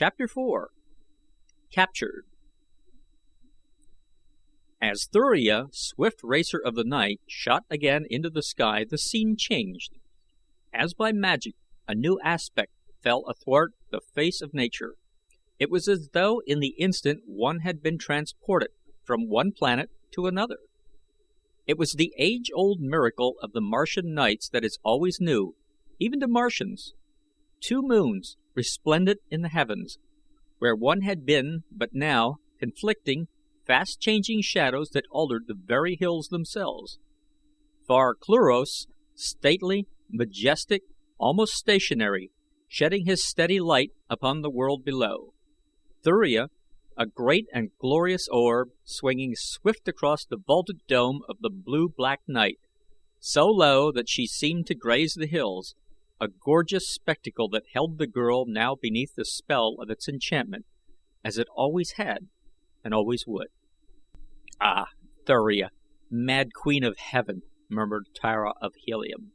Chapter 4. Captured. As Thuria, swift racer of the night, shot again into the sky, the scene changed. As by magic, a new aspect fell athwart the face of nature. It was as though in the instant one had been transported from one planet to another. It was the age-old miracle of the Martian nights that is always new, even to Martians. 2 moons, resplendent in the heavens, where one had been but now conflicting, fast-changing shadows that altered the very hills themselves. Far Cluros, stately, majestic, almost stationary, shedding his steady light upon the world below. Thuria, a great and glorious orb, swinging swift across the vaulted dome of the blue-black night, so low that she seemed to graze the hills, a gorgeous spectacle that held the girl now beneath the spell of its enchantment, as it always had and always would. "Ah, Thuria, mad queen of heaven," murmured Tara of Helium.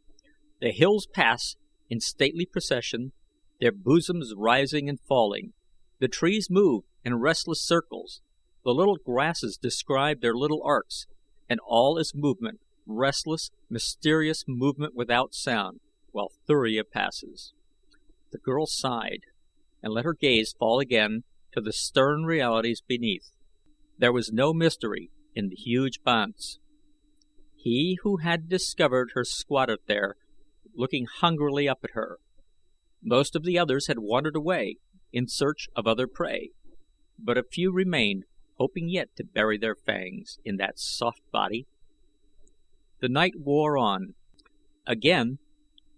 The hills pass in stately procession, their bosoms rising and falling. The trees move in restless circles, the little grasses describe their little arcs, and all is movement, restless, mysterious movement without sound, while Thuria passes. The girl sighed, and let her gaze fall again to the stern realities beneath. There was no mystery in the huge Banths. He who had discovered her squatted there, looking hungrily up at her. Most of the others had wandered away, in search of other prey, but a few remained, hoping yet to bury their fangs in that soft body. The night wore on. Again,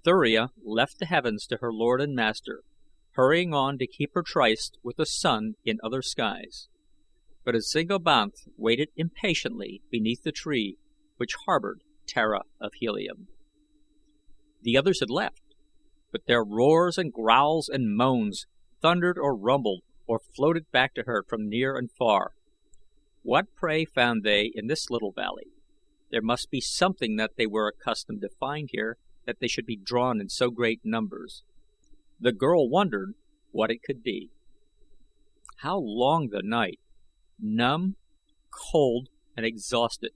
Thuria left the heavens to her lord and master, hurrying on to keep her tryst with the sun in other skies. But a single Banth waited impatiently beneath the tree which harbored Tara of Helium. The others had left, but their roars and growls and moans thundered or rumbled or floated back to her from near and far. What prey found they in this little valley? There must be something that they were accustomed to find here, that they should be drawn in so great numbers. The girl wondered what it could be. How long the night! Numb, cold, and exhausted,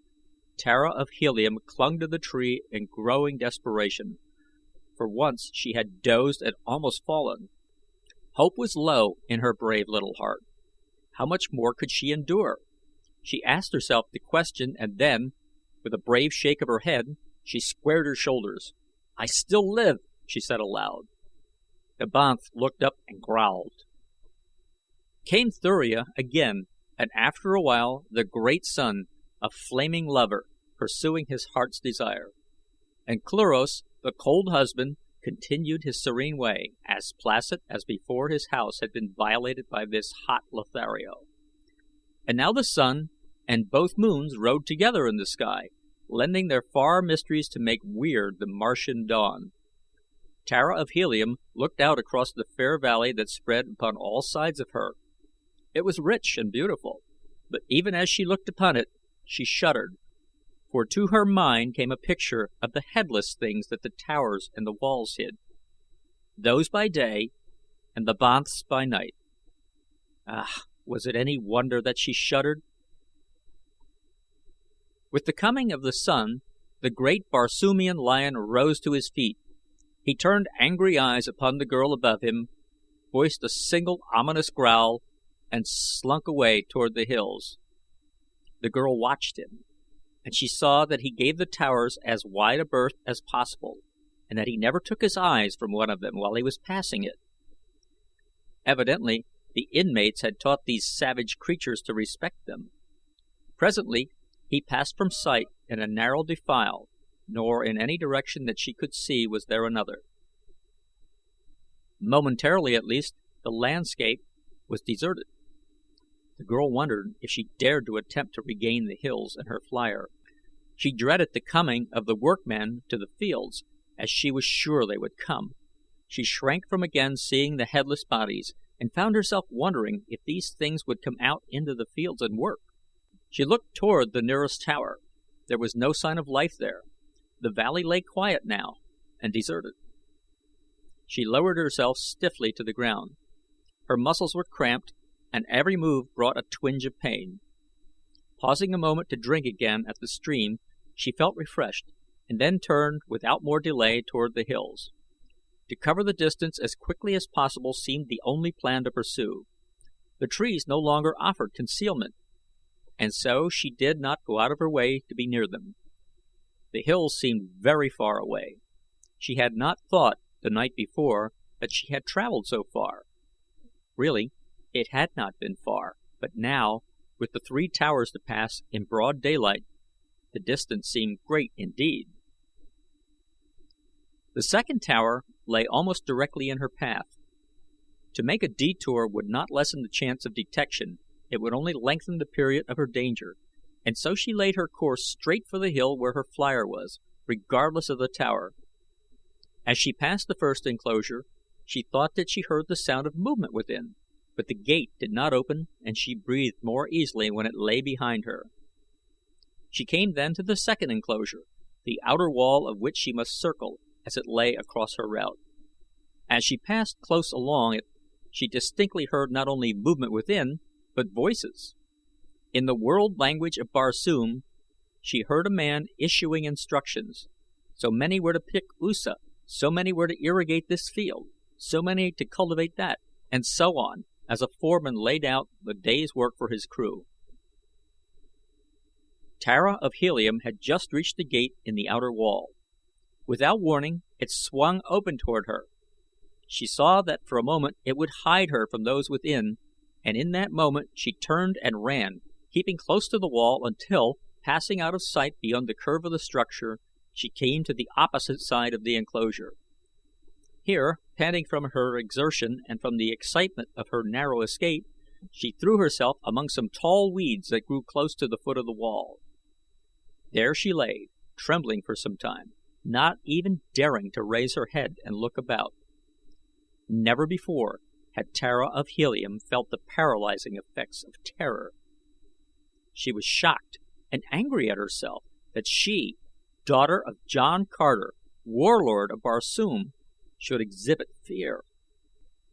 Tara of Helium clung to the tree in growing desperation. For once she had dozed and almost fallen. Hope was low in her brave little heart. How much more could she endure? She asked herself the question, and then, with a brave shake of her head, she squared her shoulders. "I still live," she said aloud. The Banth looked up and growled. Came Thuria again, and after a while the great sun, a flaming lover, pursuing his heart's desire. And Cluros, the cold husband, continued his serene way, as placid as before his house had been violated by this hot Lothario. And now the sun and both moons rode together in the sky, lending their far mysteries to make weird the Martian dawn. Tara of Helium looked out across the fair valley that spread upon all sides of her. It was rich and beautiful, but even as she looked upon it, she shuddered, for to her mind came a picture of the headless things that the towers and the walls hid. Those by day, and the Banths by night. Ah, was it any wonder that she shuddered? With the coming of the sun, the great Barsoomian lion rose to his feet. He turned angry eyes upon the girl above him, voiced a single ominous growl, and slunk away toward the hills. The girl watched him, and she saw that he gave the towers as wide a berth as possible, and that he never took his eyes from one of them while he was passing it. Evidently, the inmates had taught these savage creatures to respect them. Presently, he passed from sight in a narrow defile, nor in any direction that she could see was there another. Momentarily, at least, the landscape was deserted. The girl wondered if she dared to attempt to regain the hills in her flyer. She dreaded the coming of the workmen to the fields, as she was sure they would come. She shrank from again seeing the headless bodies, and found herself wondering if these things would come out into the fields and work. She looked toward the nearest tower. There was no sign of life there. The valley lay quiet now, and deserted. She lowered herself stiffly to the ground. Her muscles were cramped, and every move brought a twinge of pain. Pausing a moment to drink again at the stream, she felt refreshed, and then turned without more delay toward the hills. To cover the distance as quickly as possible seemed the only plan to pursue. The trees no longer offered concealment, and so she did not go out of her way to be near them. The hills seemed very far away. She had not thought, the night before, that she had traveled so far. Really, it had not been far, but now, with the 3 towers to pass in broad daylight, the distance seemed great indeed. The second tower lay almost directly in her path. To make a detour would not lessen the chance of detection, it would only lengthen the period of her danger, and so she laid her course straight for the hill where her flier was, regardless of the tower. As she passed the first enclosure, she thought that she heard the sound of movement within, but the gate did not open and she breathed more easily when it lay behind her. She came then to the second enclosure, the outer wall of which she must circle, as it lay across her route. As she passed close along it, she distinctly heard not only movement within, but voices. In the world language of Barsoom, she heard a man issuing instructions. So many were to pick Usa, so many were to irrigate this field, so many to cultivate that, and so on, as a foreman laid out the day's work for his crew. Tara of Helium had just reached the gate in the outer wall. Without warning, it swung open toward her. She saw that for a moment it would hide her from those within, and in that moment she turned and ran, keeping close to the wall until, passing out of sight beyond the curve of the structure, she came to the opposite side of the enclosure. Here, panting from her exertion and from the excitement of her narrow escape, she threw herself among some tall weeds that grew close to the foot of the wall. There she lay, trembling for some time, not even daring to raise her head and look about. Never before had Tara of Helium felt the paralyzing effects of terror. She was shocked and angry at herself that she, daughter of John Carter, warlord of Barsoom, should exhibit fear.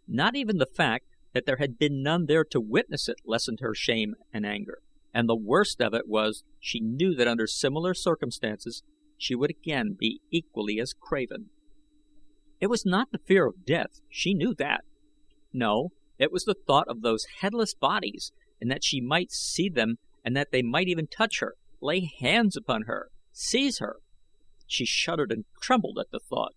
Not even the fact that there had been none there to witness it lessened her shame and anger, and the worst of it was she knew that under similar circumstances she would again be equally as craven. It was not the fear of death, she knew that. No, it was the thought of those headless bodies, and that she might see them, and that they might even touch her, lay hands upon her, seize her. She shuddered and trembled at the thought.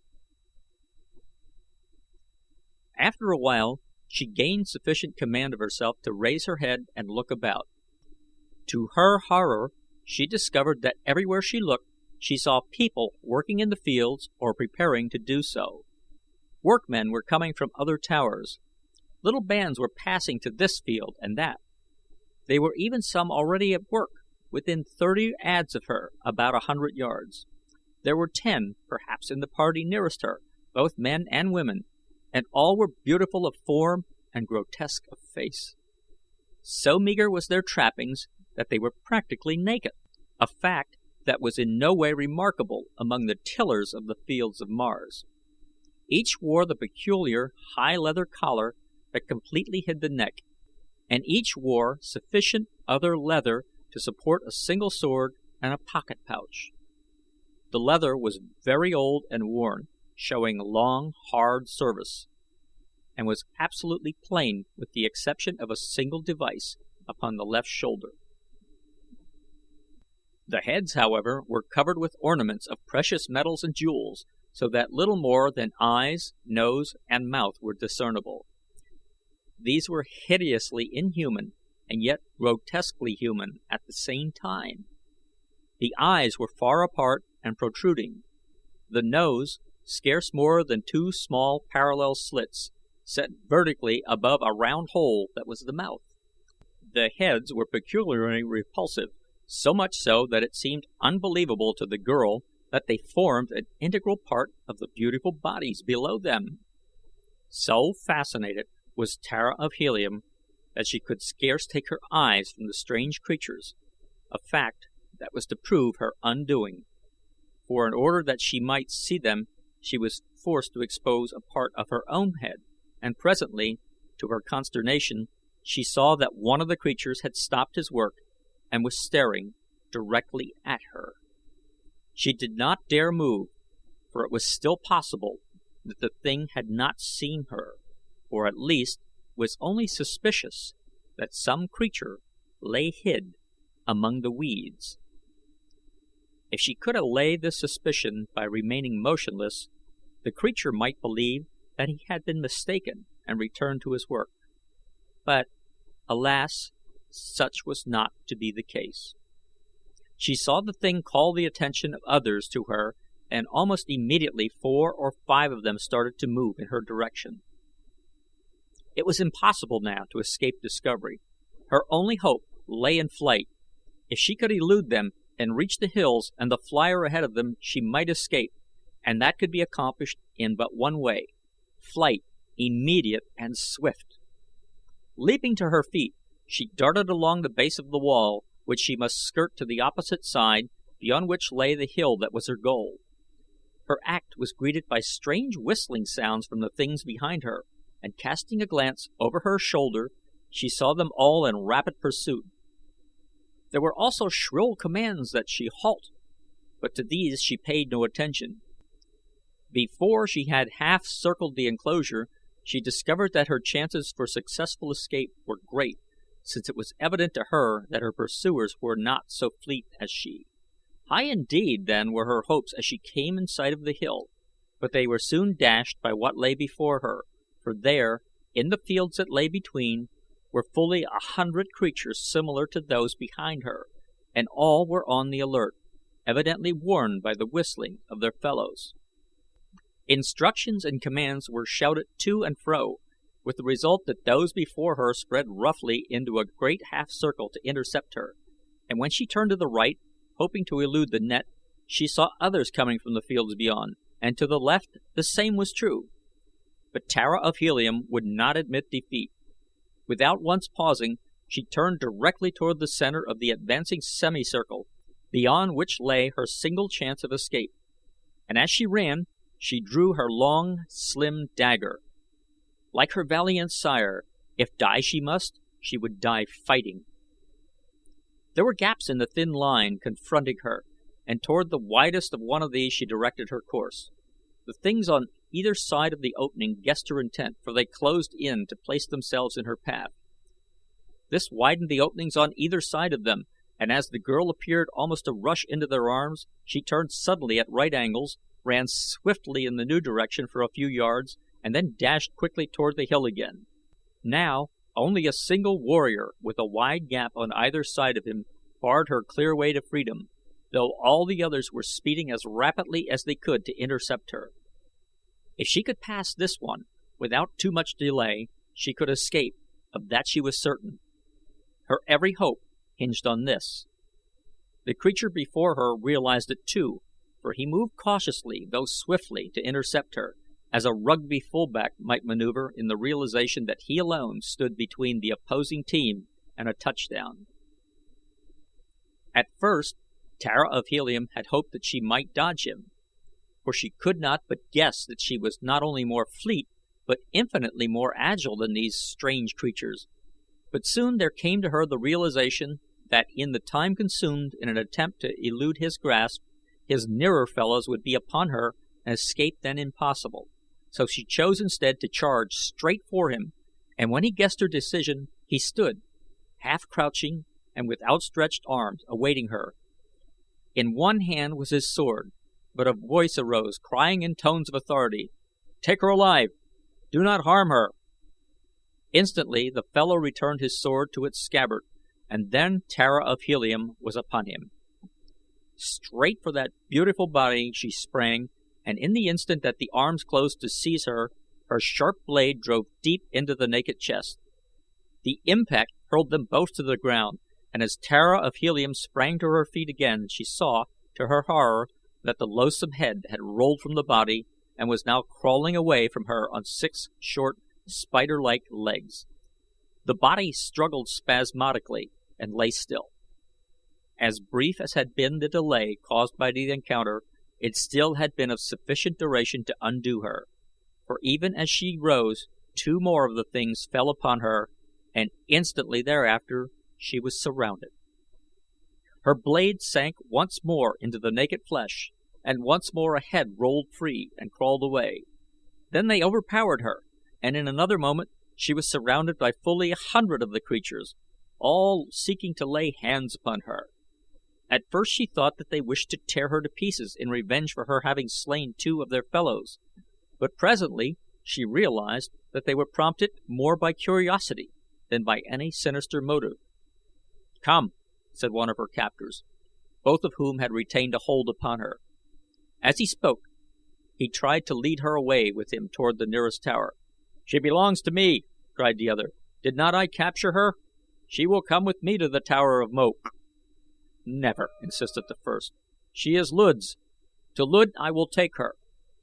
After a while, she gained sufficient command of herself to raise her head and look about. To her horror, she discovered that everywhere she looked, she saw people working in the fields or preparing to do so. Workmen were coming from other towers. Little bands were passing to this field and that. There were even some already at work, within 30 adz of her, about 100 yards. There were 10, perhaps, in the party nearest her, both men and women, and all were beautiful of form and grotesque of face. So meager was their trappings that they were practically naked, a fact that was in no way remarkable among the tillers of the fields of Mars. Each wore the peculiar high leather collar that completely hid the neck, and each wore sufficient other leather to support a single sword and a pocket pouch. The leather was very old and worn, showing long, hard service, and was absolutely plain with the exception of a single device upon the left shoulder. The heads, however, were covered with ornaments of precious metals and jewels, so that little more than eyes, nose, and mouth were discernible. These were hideously inhuman, and yet grotesquely human at the same time. The eyes were far apart and protruding. The nose, scarce more than 2 small parallel slits, set vertically above a round hole that was the mouth. The heads were peculiarly repulsive, so much so that it seemed unbelievable to the girl that they formed an integral part of the beautiful bodies below them. So fascinated was Tara of Helium that she could scarce take her eyes from the strange creatures, a fact that was to prove her undoing, for in order that she might see them she was forced to expose a part of her own head, and presently To her consternation, she saw that one of the creatures had stopped his work and was staring directly at her. She did not dare move, for it was still possible that the thing had not seen her, or at least was only suspicious that some creature lay hid among the weeds. If she could allay this suspicion by remaining motionless, the creature might believe that he had been mistaken and return to his work. But, alas, such was not to be the case. She saw the thing call the attention of others to her, and almost immediately 4 or 5 of them started to move in her direction. It was impossible now to escape discovery. Her only hope lay in flight. If she could elude them and reach the hills and the flyer ahead of them, she might escape, and that could be accomplished in but one way: flight, immediate and swift. Leaping to her feet, she darted along the base of the wall, which she must skirt to the opposite side, beyond which lay the hill that was her goal. Her act was greeted by strange whistling sounds from the things behind her, and casting a glance over her shoulder, she saw them all in rapid pursuit. There were also shrill commands that she halt, but to these she paid no attention. Before she had half circled the enclosure, she discovered that her chances for successful escape were great, since it was evident to her that her pursuers were not so fleet as she. High indeed, then, were her hopes as she came in sight of the hill, but they were soon dashed by what lay before her, for there, in the fields that lay between, were fully 100 creatures similar to those behind her, and all were on the alert, evidently warned by the whistling of their fellows. Instructions and commands were shouted to and fro, with the result that those before her spread roughly into a great half circle to intercept her, and when she turned to the right, hoping to elude the net, she saw others coming from the fields beyond, and to the left the same was true. But Tara of Helium would not admit defeat. Without once pausing, she turned directly toward the center of the advancing semicircle, beyond which lay her single chance of escape, and as she ran, she drew her long, slim dagger. Like her valiant sire, if die she must, she would die fighting. There were gaps in the thin line confronting her, and toward the widest of one of these she directed her course. The things on either side of the opening guessed her intent, for they closed in to place themselves in her path. This widened the openings on either side of them, and as the girl appeared almost to rush into their arms, she turned suddenly at right angles, ran swiftly in the new direction for a few yards, and then dashed quickly toward the hill again. Now, only a single warrior, with a wide gap on either side of him, barred her clear way to freedom, though all the others were speeding as rapidly as they could to intercept her. If she could pass this one, without too much delay, she could escape, of that she was certain. Her every hope hinged on this. The creature before her realized it too, for he moved cautiously, though swiftly, to intercept her, as a Rugby fullback might maneuver in the realization that he alone stood between the opposing team and a touchdown. At first, Tara of Helium had hoped that she might dodge him, for she could not but guess that she was not only more fleet, but infinitely more agile than these strange creatures. But soon there came to her the realization that in the time consumed in an attempt to elude his grasp, his nearer fellows would be upon her and escape then impossible. So she chose instead to charge straight for him, and when he guessed her decision, he stood, half crouching and with outstretched arms, awaiting her. In one hand was his sword, but a voice arose, crying in tones of authority, "Take her alive! Do not harm her!" Instantly the fellow returned his sword to its scabbard, and then Tara of Helium was upon him. Straight for that beautiful body she sprang, and in the instant that the arms closed to seize her, her sharp blade drove deep into the naked chest. The impact hurled them both to the ground, and as Tara of Helium sprang to her feet again, she saw, to her horror, that the loathsome head had rolled from the body and was now crawling away from her on 6 short, spider-like legs. The body struggled spasmodically and lay still. As brief as had been the delay caused by the encounter, it still had been of sufficient duration to undo her, for even as she rose, 2 more of the things fell upon her, and instantly thereafter she was surrounded. Her blade sank once more into the naked flesh, and once more a head rolled free and crawled away. Then they overpowered her, and in another moment she was surrounded by fully 100 of the creatures, all seeking to lay hands upon her. At first she thought that they wished to tear her to pieces in revenge for her having slain 2 of their fellows, but presently she realized that they were prompted more by curiosity than by any sinister motive. "Come," said one of her captors, both of whom had retained a hold upon her. As he spoke, he tried to lead her away with him toward the nearest tower. "She belongs to me," cried the other. "Did not I capture her? She will come with me to the Tower of Moak." "Never," insisted the first. "She is Luud's. To Luud I will take her,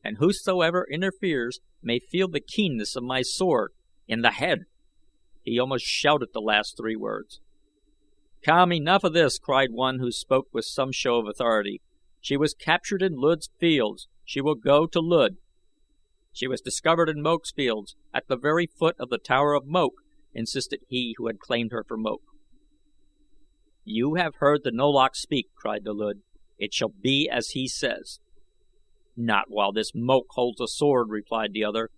and whosoever interferes may feel the keenness of my sword in the head." He almost shouted the last 3 words. "Come, enough of this," cried one who spoke with some show of authority. "She was captured in Luud's fields. She will go to Luud." "She was discovered in Moak's fields, at the very foot of the Tower of Moak," insisted he who had claimed her for Moak. "You have heard the Nolach speak," cried the Luud. "It shall be as he says." "Not while this Moak holds a sword," replied the other.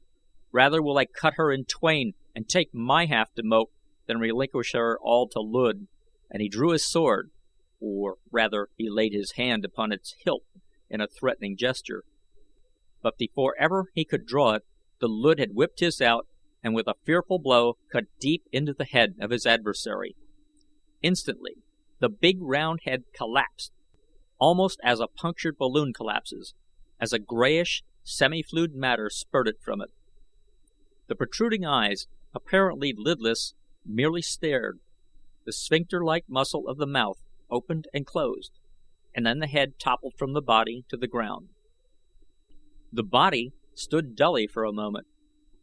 "Rather will I cut her in twain and take my half to Moak than relinquish her all to Luud," and he drew his sword, or rather he laid his hand upon its hilt in a threatening gesture. But before ever he could draw it, the Luud had whipped his out and with a fearful blow cut deep into the head of his adversary. Instantly the big round head collapsed, almost as a punctured balloon collapses, as a grayish, semi-fluid matter spurted from it. The protruding eyes, apparently lidless, merely stared. The sphincter-like muscle of the mouth opened and closed, and then the head toppled from the body to the ground. The body stood dully for a moment,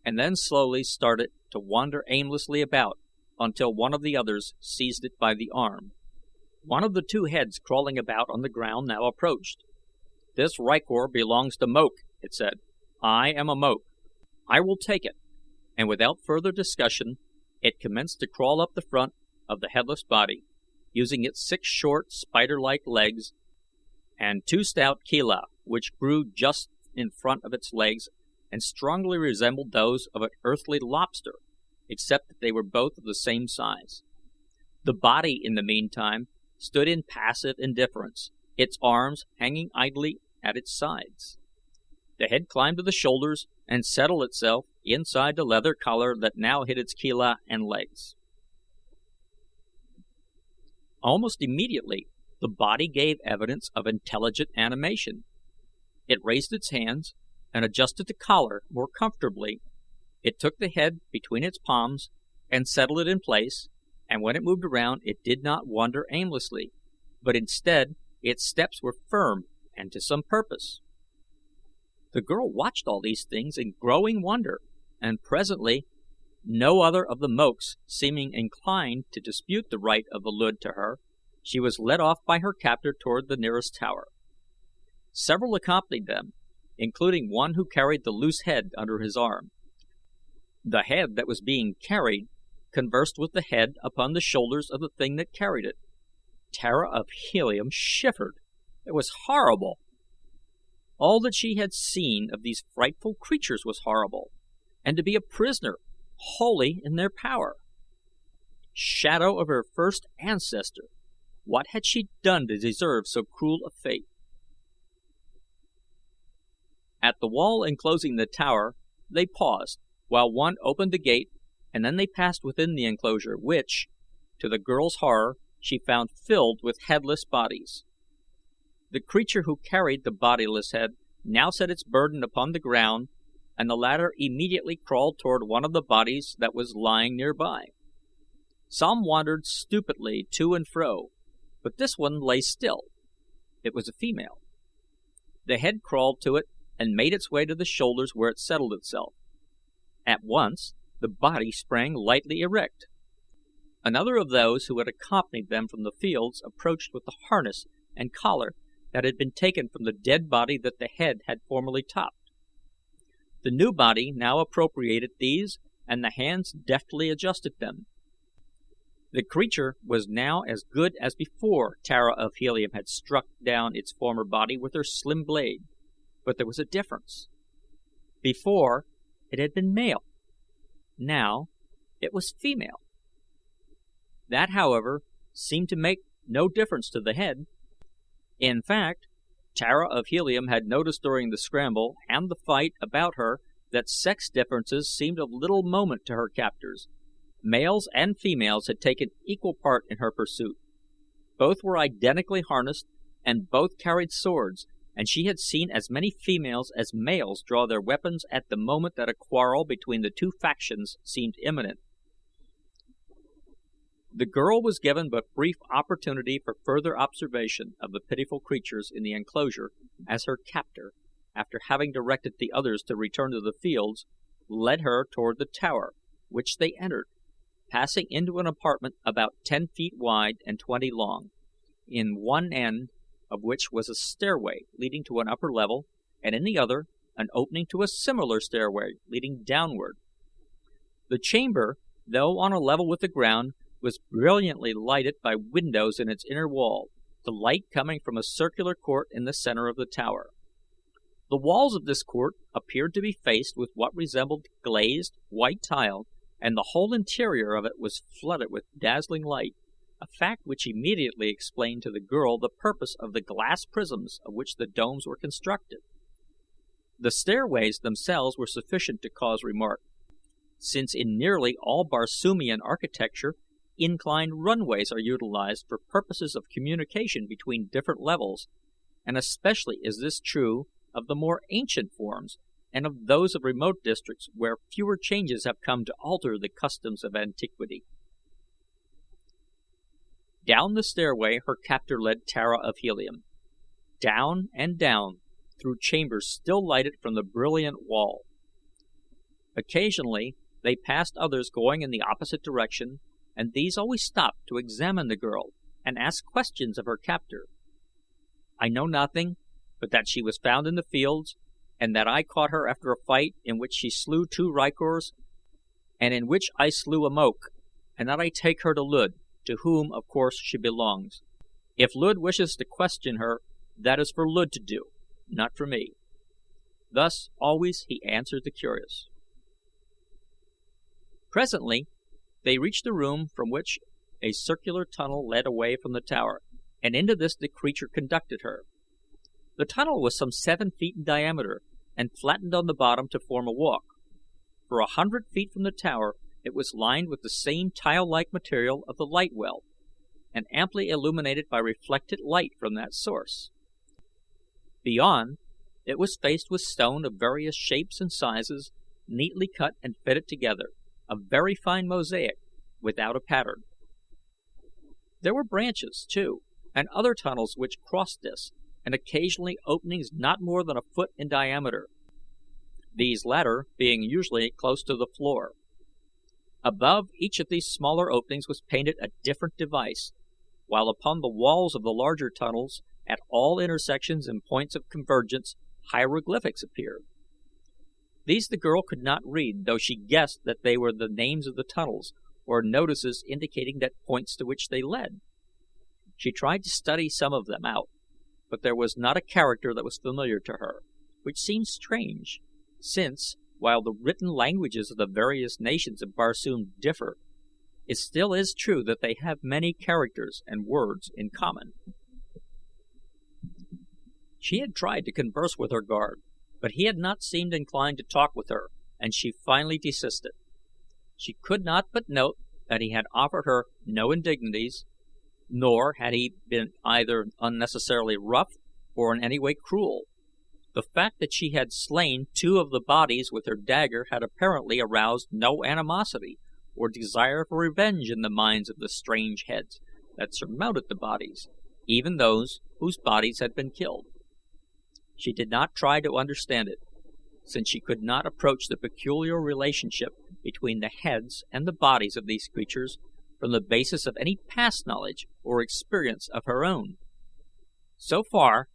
and then slowly started to wander aimlessly about until one of the others seized it by the arm. One of the 2 heads crawling about on the ground now approached. "This rykor belongs to Moak," it said. "I am a Moak. I will take it," and without further discussion it commenced to crawl up the front of the headless body, using its 6 short, spider-like legs and 2 stout chela, which grew just in front of its legs and strongly resembled those of an earthly lobster, except that they were both of the same size. The body, in the meantime, stood in passive indifference, its arms hanging idly at its sides. The head climbed to the shoulders and settled itself inside the leather collar that now hid its chela and legs. Almost immediately the body gave evidence of intelligent animation. It raised its hands and adjusted the collar more comfortably. It took the head between its palms and settled it in place, and when it moved around it did not wander aimlessly, but instead its steps were firm and to some purpose. The girl watched all these things in growing wonder, and presently, no other of the Moaks seeming inclined to dispute the right of the Luud to her, she was led off by her captor toward the nearest tower. Several accompanied them, including one who carried the loose head under his arm. The head that was being carried conversed with the head upon the shoulders of the thing that carried it. Tara of Helium shivered. It was horrible. All that she had seen of these frightful creatures was horrible, and to be a prisoner, wholly in their power. Shadow of her first ancestor, what had she done to deserve so cruel a fate? At the wall enclosing the tower they paused, while one opened the gate, and then they passed within the enclosure, which, to the girl's horror, she found filled with headless bodies. The creature who carried the bodiless head now set its burden upon the ground, and the latter immediately crawled toward one of the bodies that was lying nearby. Some wandered stupidly to and fro, but this one lay still. It was a female. The head crawled to it and made its way to the shoulders, where it settled itself. At once the body sprang lightly erect. Another of those who had accompanied them from the fields approached with the harness and collar that had been taken from the dead body that the head had formerly topped. The new body now appropriated these and the hands deftly adjusted them. The creature was now as good as before Tara of Helium had struck down its former body with her slim blade, but there was a difference. Before, it had been male. Now, it was female. That, however, seemed to make no difference to the head. In fact, Tara of Helium had noticed during the scramble and the fight about her that sex differences seemed of little moment to her captors. Males and females had taken equal part in her pursuit. Both were identically harnessed, and both carried swords, and she had seen as many females as males draw their weapons at the moment that a quarrel between the two factions seemed imminent. The girl was given but brief opportunity for further observation of the pitiful creatures in the enclosure as her captor, after having directed the others to return to the fields, led her toward the tower, which they entered, passing into an apartment about 10 feet wide and 20 long, in one end of which was a stairway leading to an upper level, and in the other an opening to a similar stairway leading downward. The chamber, though on a level with the ground, was brilliantly lighted by windows in its inner wall, the light coming from a circular court in the center of the tower. The walls of this court appeared to be faced with what resembled glazed, white tile, and the whole interior of it was flooded with dazzling light, a fact which immediately explained to the girl the purpose of the glass prisms of which the domes were constructed. The stairways themselves were sufficient to cause remark, since in nearly all Barsoomian architecture inclined runways are utilized for purposes of communication between different levels, and especially is this true of the more ancient forms and of those of remote districts where fewer changes have come to alter the customs of antiquity. Down the stairway her captor led Tara of Helium, down and down through chambers still lighted from the brilliant wall. Occasionally they passed others going in the opposite direction, and these always stopped to examine the girl and ask questions of her captor. I know nothing but that she was found in the fields, and that I caught her after a fight in which she slew 2 rykors, and in which I slew a moke, and that I take her to Lud, to whom, of course, she belongs. If Lud wishes to question her, that is for Lud to do, not for me. Thus always he answered the curious. Presently they reached a room from which a circular tunnel led away from the tower, and into this the creature conducted her. The tunnel was some 7 feet in diameter, and flattened on the bottom to form a walk. For 100 feet from the tower it was lined with the same tile-like material of the light well, and amply illuminated by reflected light from that source. Beyond, it was faced with stone of various shapes and sizes, neatly cut and fitted together, a very fine mosaic, without a pattern. There were branches, too, and other tunnels which crossed this, and occasionally openings not more than a foot in diameter, these latter being usually close to the floor. Above each of these smaller openings was painted a different device, while upon the walls of the larger tunnels, at all intersections and points of convergence, hieroglyphics appeared. These the girl could not read, though she guessed that they were the names of the tunnels, or notices indicating that points to which they led. She tried to study some of them out, but there was not a character that was familiar to her, which seemed strange, since, while the written languages of the various nations of Barsoom differ, it still is true that they have many characters and words in common. She had tried to converse with her guard, but he had not seemed inclined to talk with her, and she finally desisted. She could not but note that he had offered her no indignities, nor had he been either unnecessarily rough or in any way cruel. The fact that she had slain 2 of the bodies with her dagger had apparently aroused no animosity or desire for revenge in the minds of the strange heads that surmounted the bodies, even those whose bodies had been killed. She did not try to understand it, since she could not approach the peculiar relationship between the heads and the bodies of these creatures from the basis of any past knowledge or experience of her own. So far,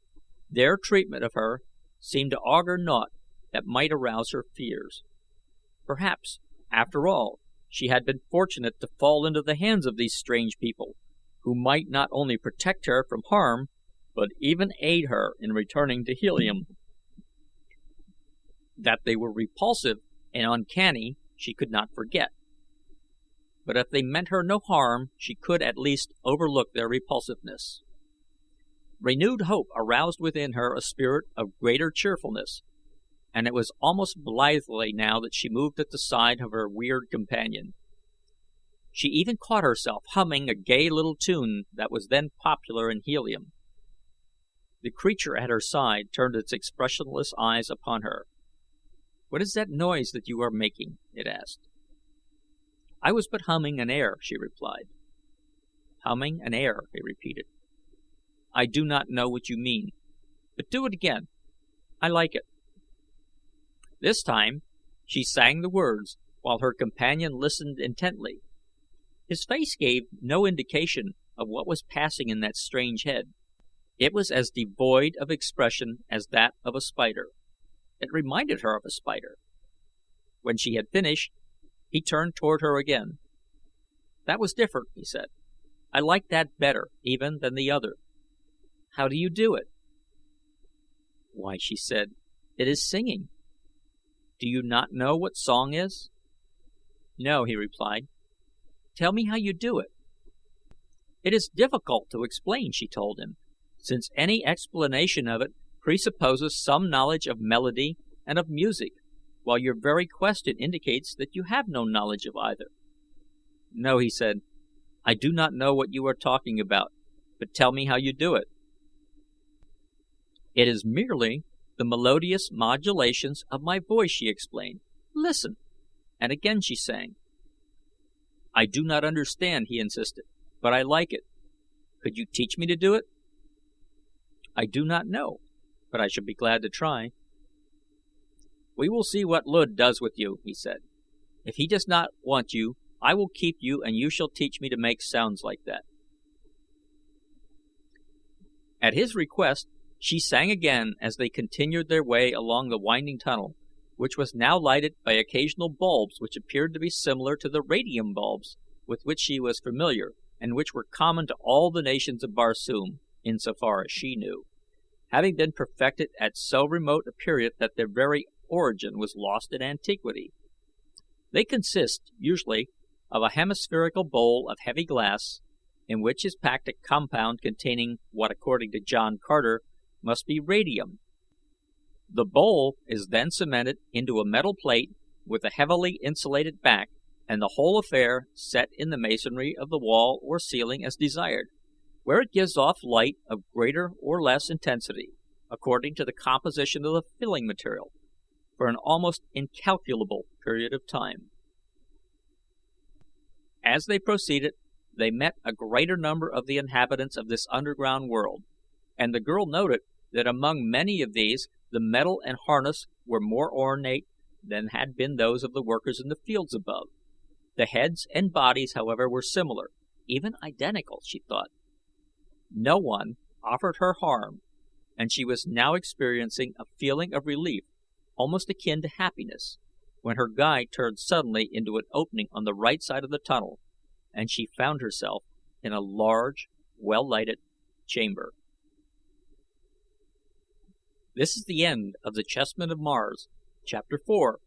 their treatment of her seemed to augur naught that might arouse her fears. Perhaps After all, she had been fortunate to fall into the hands of these strange people, who might not only protect her from harm, but even aid her in returning to Helium. That they were repulsive and uncanny she could not forget, but if they meant her no harm she could at least overlook their repulsiveness. Renewed hope aroused within her a spirit of greater cheerfulness, and it was almost blithely now that she moved at the side of her weird companion. She even caught herself humming a gay little tune that was then popular in Helium. The creature at her side turned its expressionless eyes upon her. "What is that noise that you are making?" it asked. "I was but humming an air," she replied. "Humming an air," he repeated. "I do not know what you mean, but do it again. I like it." This time she sang the words, while her companion listened intently. His face gave no indication of what was passing in that strange head. It was as devoid of expression as that of a spider. It reminded her of a spider. When she had finished, he turned toward her again. "That was different," he said. "I like that better, even, than the other. How do you do it?" "Why," she said, "it is singing. Do you not know what song is?" "No," he replied. "Tell me how you do it." "It is difficult to explain," she told him, "since any explanation of it presupposes some knowledge of melody and of music, while your very question indicates that you have no knowledge of either." "No," he said, "I do not know what you are talking about, but tell me how you do it." "It is merely the melodious modulations of my voice," she explained. "Listen." And again she sang. "I do not understand," he insisted, "but I like it. Could you teach me to do it?" "I do not know, but I shall be glad to try." "We will see what Luud does with you," he said. "If he does not want you, I will keep you and you shall teach me to make sounds like that." At his request, she sang again as they continued their way along the winding tunnel, which was now lighted by occasional bulbs which appeared to be similar to the radium bulbs with which she was familiar and which were common to all the nations of Barsoom, insofar as she knew, having been perfected at so remote a period that their very origin was lost in antiquity. They consist, usually, of a hemispherical bowl of heavy glass, in which is packed a compound containing what, according to John Carter, must be radium. The bowl is then cemented into a metal plate with a heavily insulated back, and the whole affair set in the masonry of the wall or ceiling as desired, where it gives off light of greater or less intensity, according to the composition of the filling material, for an almost incalculable period of time. As they proceeded, they met a greater number of the inhabitants of this underground world, and the girl noted that among many of these the metal and harness were more ornate than had been those of the workers in the fields above. The heads and bodies, however, were similar, even identical, she thought. No one offered her harm, and she was now experiencing a feeling of relief almost akin to happiness, when her guide turned suddenly into an opening on the right side of the tunnel, and she found herself in a large, well-lighted chamber. This is the end of the Chessmen of Mars, Chapter 4,